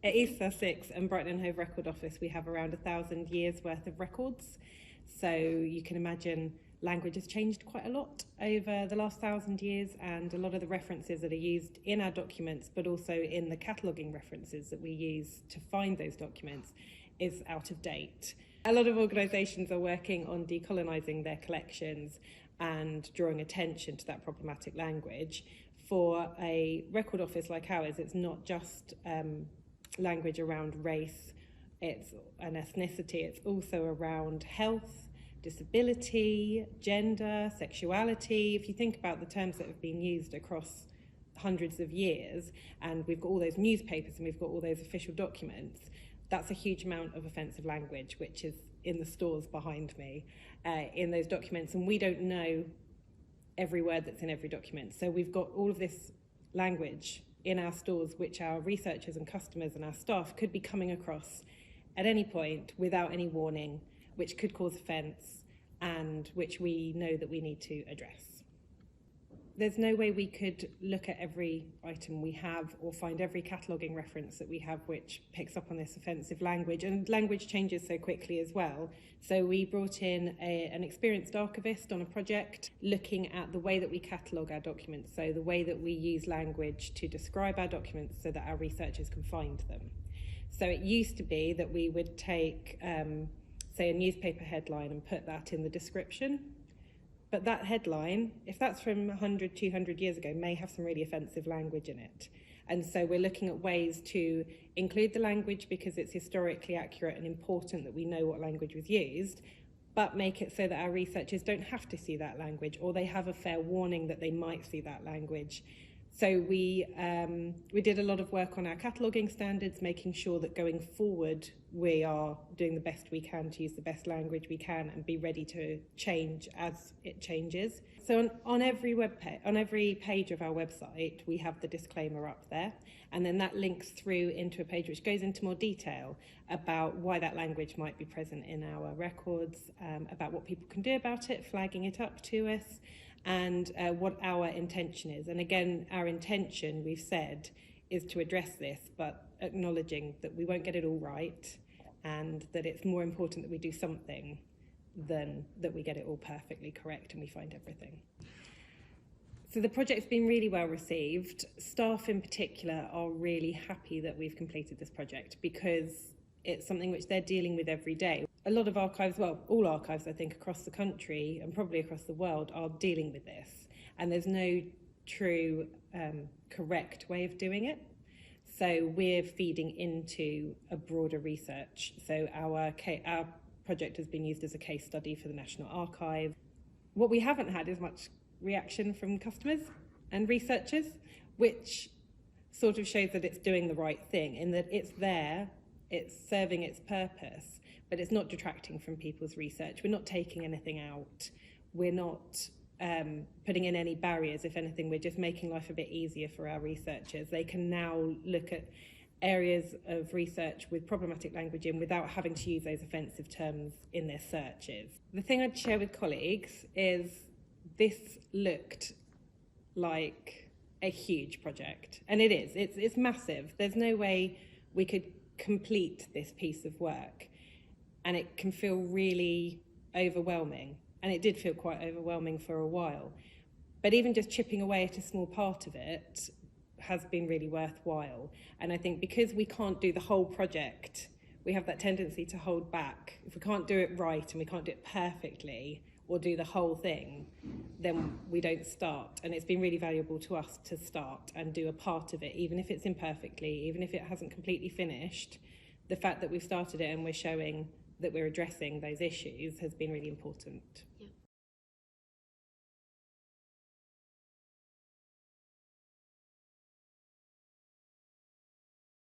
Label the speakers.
Speaker 1: At East Sussex and Brighton and Hove Record Office, we have around 1,000 years worth of records. So you can imagine language has changed quite a lot over the last 1,000 years, and a lot of the references that are used in our documents, but also in the cataloguing references that we use to find those documents, is out of date. A lot of organisations are working on decolonising their collections and drawing attention to that problematic language. For a record office like ours, it's not just language around race, it's an ethnicity, it's also around health, disability, gender, sexuality. If you think about the terms that have been used across hundreds of years, and we've got all those newspapers and we've got all those official documents, that's a huge amount of offensive language, which is in the stores behind me, in those documents, and we don't know every word that's in every document. So we've got all of this language in our stores which our researchers and customers and our staff could be coming across at any point without any warning, which could cause offence and which we know that we need to address. There's no way we could look at every item we have or find every cataloguing reference that we have which picks up on this offensive language, and language changes so quickly as well. So we brought in an experienced archivist on a project looking at the way that we catalogue our documents, so the way that we use language to describe our documents so that our researchers can find them. So it used to be that we would take, say, a newspaper headline and put that in the description. But that headline, if that's from 100, 200 years ago, may have some really offensive language in it. And so we're looking at ways to include the language because it's historically accurate and important that we know what language was used, but make it so that our researchers don't have to see that language, or they have a fair warning that they might see that language. So we did a lot of work on our cataloguing standards, making sure that going forward we are doing the best we can to use the best language we can and be ready to change as it changes. So on every page of our website, we have the disclaimer up there, and then that links through into a page which goes into more detail about why that language might be present in our records, about what people can do about it, flagging it up to us, and what our intention is. And again, our intention, we've said, is to address this, but acknowledging that we won't get it all right, and that it's more important that we do something than that we get it all perfectly correct and we find everything. So the project's been really well received. Staff in particular are really happy that we've completed this project because it's something which they're dealing with every day. A lot of archives, well, all archives I think across the country and probably across the world are dealing with this, and there's no true correct way of doing it. So we're feeding into a broader research. So our project has been used as a case study for the National Archive. What we haven't had is much reaction from customers and researchers, which sort of shows that it's doing the right thing, in that it's there, it's serving its purpose, but it's not detracting from people's research. We're not taking anything out. We're not putting in any barriers. If anything, we're just making life a bit easier for our researchers. They can now look at areas of research with problematic language in without having to use those offensive terms in their searches. The thing I'd share with colleagues is this looked like a huge project, and it is. It's massive. There's no way we could complete this piece of work, and it can feel really overwhelming, and it did feel quite overwhelming for a while, but even just chipping away at a small part of it has been really worthwhile. And I think because we can't do the whole project, we have that tendency to hold back. If we can't do it right and we can't do it perfectly or do the whole thing, then we don't start. And it's been really valuable to us to start and do a part of it, even if it's imperfectly, even if it hasn't completely finished. The fact that we've started it and we're showing that we're addressing those issues has been really important.
Speaker 2: Yeah.